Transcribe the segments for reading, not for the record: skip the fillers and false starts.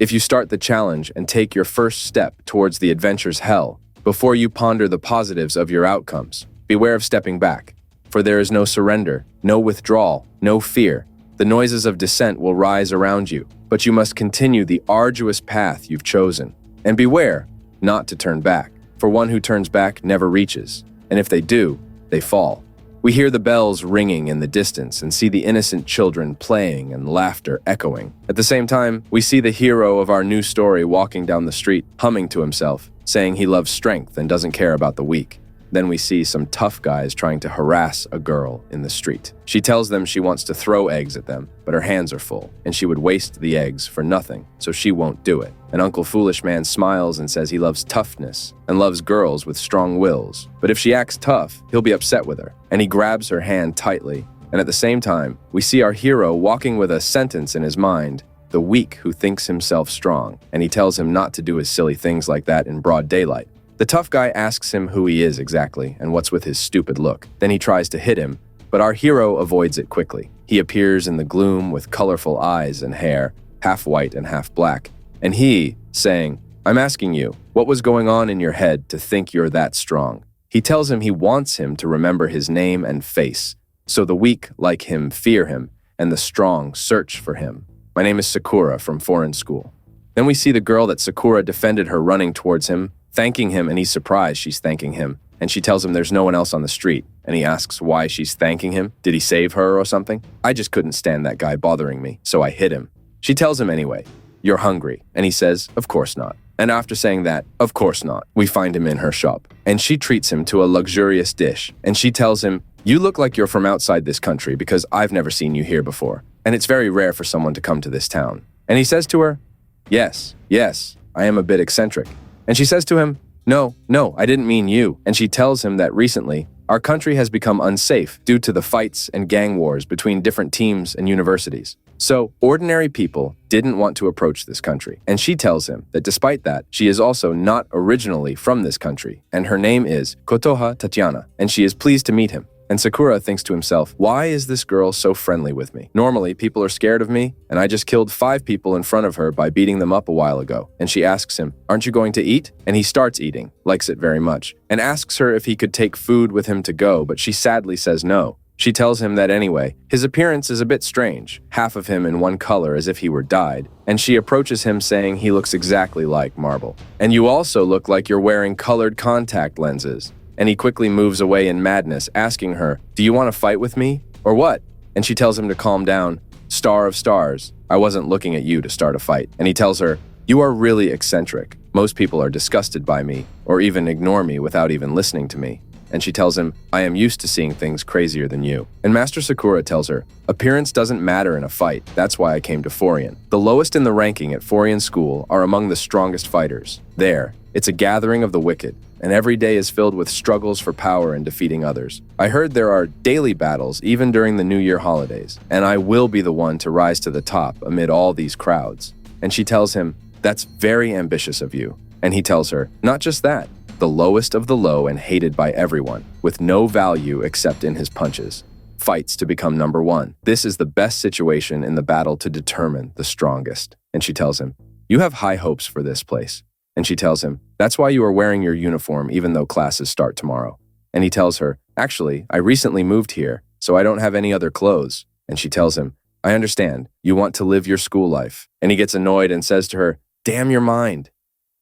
if you start the challenge and take your first step towards the adventure's hell, before you ponder the positives of your outcomes, beware of stepping back, for there is no surrender, no withdrawal, no fear. The noises of descent will rise around you, but you must continue the arduous path you've chosen. And beware not to turn back, for one who turns back never reaches, and if they do, they fall. We hear the bells ringing in the distance and see the innocent children playing and laughter echoing. At the same time, we see the hero of our new story walking down the street, humming to himself, saying he loves strength and doesn't care about the weak. Then we see some tough guys trying to harass a girl in the street. She tells them she wants to throw eggs at them, but her hands are full, and she would waste the eggs for nothing, so she won't do it. And Uncle Foolish Man smiles and says he loves toughness and loves girls with strong wills. But if she acts tough, he'll be upset with her, and he grabs her hand tightly. And at the same time, we see our hero walking with a sentence in his mind, the weak who thinks himself strong, and he tells him not to do his silly things like that in broad daylight. The tough guy asks him who he is exactly and what's with his stupid look. Then he tries to hit him, but our hero avoids it quickly. He appears in the gloom with colorful eyes and hair, half white and half black, and he, saying, "I'm asking you, what was going on in your head to think you're that strong?" He tells him he wants him to remember his name and face, so the weak like him fear him, and the strong search for him. My name is Sakura from foreign school. Then we see the girl that Sakura defended her running towards him, thanking him, and he's surprised she's thanking him. And she tells him there's no one else on the street, and he asks why she's thanking him. Did he save her or something? I just couldn't stand that guy bothering me, so I hit him. She tells him anyway, "You're hungry," and he says, "Of course not." And after saying that, "Of course not," we find him in her shop, and she treats him to a luxurious dish, and she tells him, "You look like you're from outside this country because I've never seen you here before, and it's very rare for someone to come to this town." And he says to her, Yes, I am a bit eccentric." And she says to him, No, I didn't mean you." And she tells him that recently, our country has become unsafe due to the fights and gang wars between different teams and universities. So, ordinary people didn't want to approach this country. And she tells him that despite that, she is also not originally from this country, and her name is Kotoha Tatiana, and she is pleased to meet him. And Sakura thinks to himself, why is this girl so friendly with me? Normally, people are scared of me, and I just killed 5 people in front of her by beating them up a while ago. And she asks him, aren't you going to eat? And he starts eating, likes it very much, and asks her if he could take food with him to go, but she sadly says no. She tells him that anyway, his appearance is a bit strange, half of him in one color as if he were dyed, and she approaches him saying he looks exactly like Marble. And you also look like you're wearing colored contact lenses. And he quickly moves away in madness, asking her, do you want to fight with me? Or what? And she tells him to calm down. Star of stars, I wasn't looking at you to start a fight. And he tells her, you are really eccentric. Most people are disgusted by me, or even ignore me without even listening to me. And she tells him, I am used to seeing things crazier than you. And Master Sakura tells her, appearance doesn't matter in a fight, that's why I came to Forian. The lowest in the ranking at Forian School are among the strongest fighters. There, it's a gathering of the wicked, and every day is filled with struggles for power and defeating others. I heard there are daily battles even during the New Year holidays, and I will be the one to rise to the top amid all these crowds. And she tells him, that's very ambitious of you. And he tells her, not just that, the lowest of the low and hated by everyone, with no value except in his punches, fights to become number 1. This is the best situation in the battle to determine the strongest. And she tells him, you have high hopes for this place. And she tells him, that's why you are wearing your uniform even though classes start tomorrow. And he tells her, actually, I recently moved here, so I don't have any other clothes. And she tells him, I understand, you want to live your school life. And he gets annoyed and says to her, damn your mind.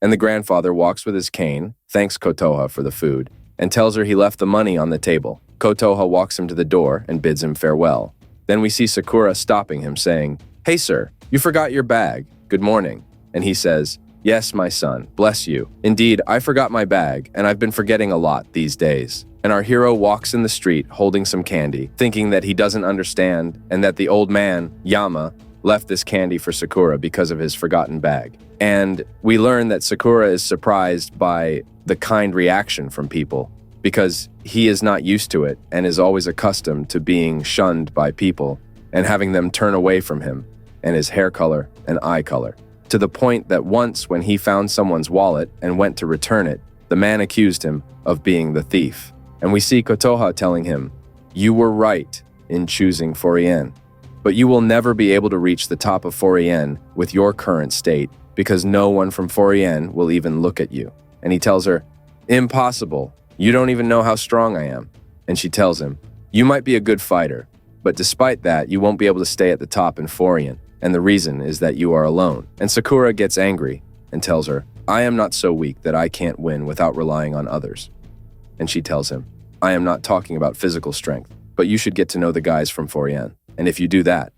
And the grandfather walks with his cane, thanks Kotoha for the food, and tells her he left the money on the table. Kotoha walks him to the door and bids him farewell. Then we see Sakura stopping him, saying, hey sir, you forgot your bag. Good morning. And he says, yes, my son, bless you. Indeed, I forgot my bag, and I've been forgetting a lot these days. And our hero walks in the street holding some candy, thinking that he doesn't understand and that the old man, Yama, left this candy for Sakura because of his forgotten bag. And we learn that Sakura is surprised by the kind reaction from people because he is not used to it and is always accustomed to being shunned by people and having them turn away from him and his hair color and eye color. To the point that once when he found someone's wallet and went to return it, the man accused him of being the thief. And we see Kotoha telling him, you were right in choosing Forian, but you will never be able to reach the top of Forian with your current state because no one from Forien will even look at you. And he tells her, impossible. You don't even know how strong I am. And she tells him, you might be a good fighter, but despite that, you won't be able to stay at the top in Forien. And the reason is that you are alone. And Sakura gets angry and tells her, I am not so weak that I can't win without relying on others. And she tells him, I am not talking about physical strength, but you should get to know the guys from Forien. And if you do that,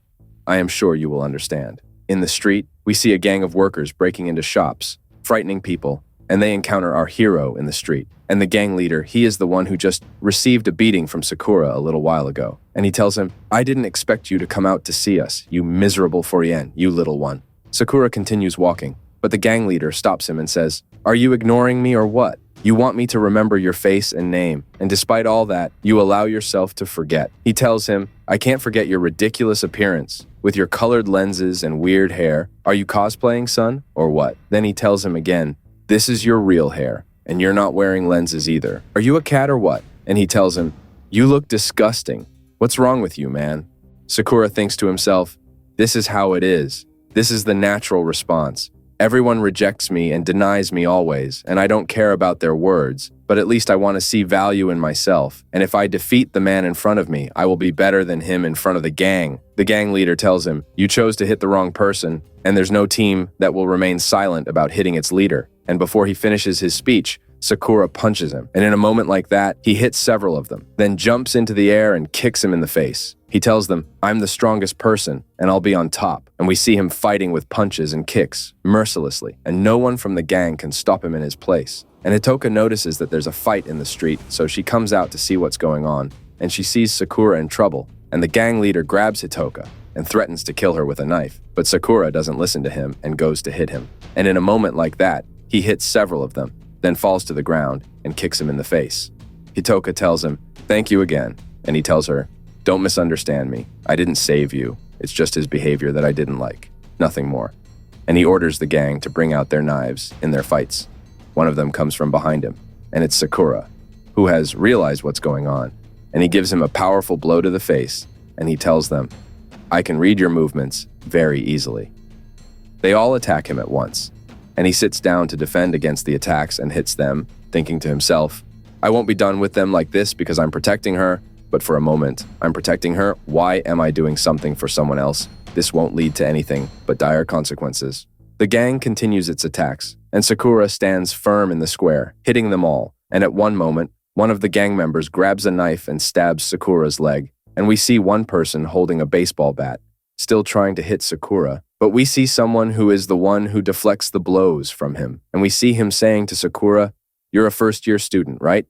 I am sure you will understand. In the street, we see a gang of workers breaking into shops, frightening people, and they encounter our hero in the street. And the gang leader, he is the one who just received a beating from Sakura a little while ago. And he tells him, I didn't expect you to come out to see us, you miserable Forien, you little one. Sakura continues walking, but the gang leader stops him and says, are you ignoring me or what? You want me to remember your face and name, and despite all that, you allow yourself to forget. He tells him, I can't forget your ridiculous appearance, with your colored lenses and weird hair. Are you cosplaying, son, or what? Then he tells him again, this is your real hair, and you're not wearing lenses either. Are you a cat or what? And he tells him, you look disgusting. What's wrong with you, man? Sakura thinks to himself, this is how it is. This is the natural response. Everyone rejects me and denies me always, and I don't care about their words, but at least I want to see value in myself, and if I defeat the man in front of me, I will be better than him in front of the gang. The gang leader tells him, you chose to hit the wrong person, and there's no team that will remain silent about hitting its leader. And before he finishes his speech, Sakura punches him, and in a moment like that, he hits several of them, then jumps into the air and kicks him in the face. He tells them, I'm the strongest person, and I'll be on top. And we see him fighting with punches and kicks, mercilessly, and no one from the gang can stop him in his place. And Hitoka notices that there's a fight in the street, so she comes out to see what's going on, and she sees Sakura in trouble, and the gang leader grabs Hitoka and threatens to kill her with a knife. But Sakura doesn't listen to him and goes to hit him. And in a moment like that, he hits several of them, then falls to the ground and kicks him in the face. Hitoka tells him, thank you again, and he tells her, don't misunderstand me. I didn't save you. It's just his behavior that I didn't like. Nothing more. And he orders the gang to bring out their knives in their fights. One of them comes from behind him, and it's Sakura, who has realized what's going on, and he gives him a powerful blow to the face, and he tells them, I can read your movements very easily. They all attack him at once, and he sits down to defend against the attacks and hits them, thinking to himself, I won't be done with them like this because I'm protecting her, but for a moment, I'm protecting her. Why am I doing something for someone else? This won't lead to anything but dire consequences. The gang continues its attacks, and Sakura stands firm in the square, hitting them all, and at one moment, one of the gang members grabs a knife and stabs Sakura's leg, and we see one person holding a baseball bat, still trying to hit Sakura, but we see someone who is the one who deflects the blows from him, and we see him saying to Sakura, you're a first-year student, right?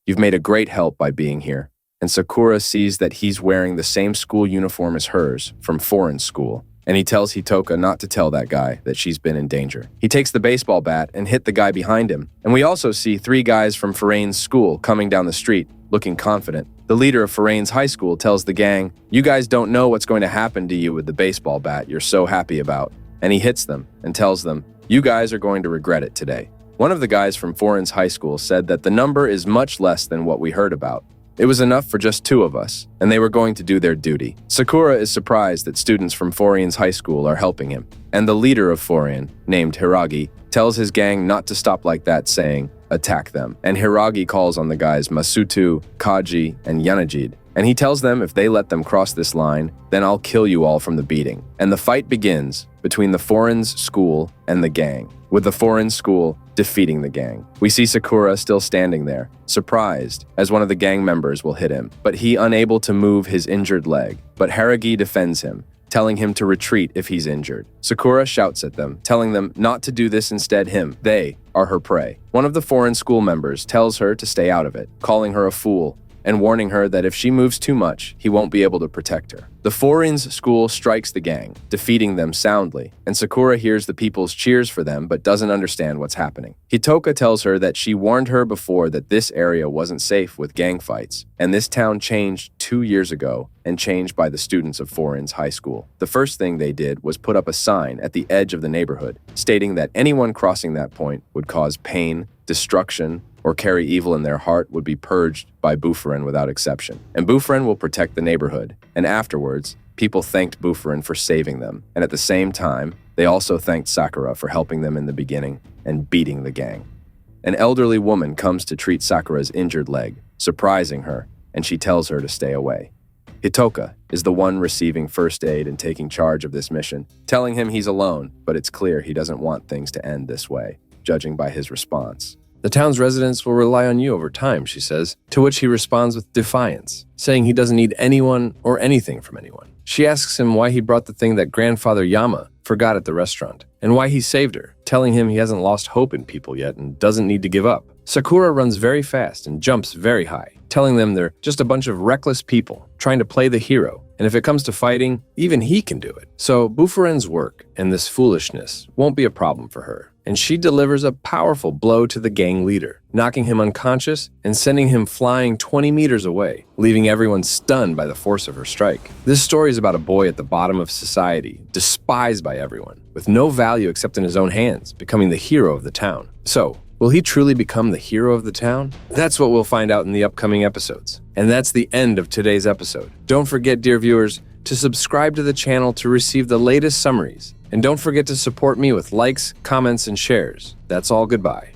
You've made a great help by being here. And Sakura sees that he's wearing the same school uniform as hers from foreign school, and he tells Hitoka not to tell that guy that she's been in danger. He takes the baseball bat and hit the guy behind him, and we also see 3 guys from Forain's school coming down the street, looking confident. The leader of Forain's high school tells the gang, you guys don't know what's going to happen to you with the baseball bat you're so happy about, and he hits them and tells them, you guys are going to regret it today. One of the guys from Forain's high school said that the number is much less than what we heard about. It was enough for just 2 of us, and they were going to do their duty. Sakura is surprised that students from Forain's high school are helping him, and the leader of Forain, named Hiragi, tells his gang not to stop like that, saying, attack them. And Hiragi calls on the guys Masutu, Kaji, and Yanajid, and he tells them if they let them cross this line, then I'll kill you all from the beating. And the fight begins between the Forain's school and the gang, with the Foreign school defeating the gang. We see Sakura still standing there, surprised, as one of the gang members will hit him, but he unable to move his injured leg. But Hiragi defends him, telling him to retreat if he's injured. Sakura shouts at them, telling them not to do this, instead him. They are her prey. One of the Foreign school members tells her to stay out of it, calling her a fool, and warning her that if she moves too much, he won't be able to protect her. The Foreign's school strikes the gang, defeating them soundly, and Sakura hears the people's cheers for them but doesn't understand what's happening. Hitoka tells her that she warned her before that this area wasn't safe with gang fights, and this town changed 2 years ago and changed by the students of Foreign's high school. The first thing they did was put up a sign at the edge of the neighborhood, stating that anyone crossing that point would cause pain, destruction, or carry evil in their heart would be purged by Buferen without exception. And Buferen will protect the neighborhood, and afterwards, people thanked Buferen for saving them, and at the same time, They also thanked Sakura for helping them in the beginning and beating the gang. An elderly woman comes to treat Sakura's injured leg, surprising her, and she tells her to stay away. Hitoka is the one receiving first aid and taking charge of this mission, telling him he's alone, but it's clear he doesn't want things to end this way, judging by his response. The town's residents will rely on you over time, she says, to which he responds with defiance, saying he doesn't need anyone or anything from anyone. She asks him why he brought the thing that grandfather Yama forgot at the restaurant, and why he saved her, telling him he hasn't lost hope in people yet and doesn't need to give up. Sakura runs very fast and jumps very high, telling them they're just a bunch of reckless people trying to play the hero, and if it comes to fighting, even he can do it. So Bufuren's work and this foolishness won't be a problem for her, and she delivers a powerful blow to the gang leader, knocking him unconscious and sending him flying 20 meters away, leaving everyone stunned by the force of her strike. This story is about a boy at the bottom of society, despised by everyone, with no value except in his own hands, becoming the hero of the town. So, will he truly become the hero of the town? That's what we'll find out in the upcoming episodes. And that's the end of today's episode. Don't forget, dear viewers, to subscribe to the channel to receive the latest summaries. And don't forget to support me with likes, comments, and shares. That's all. Goodbye.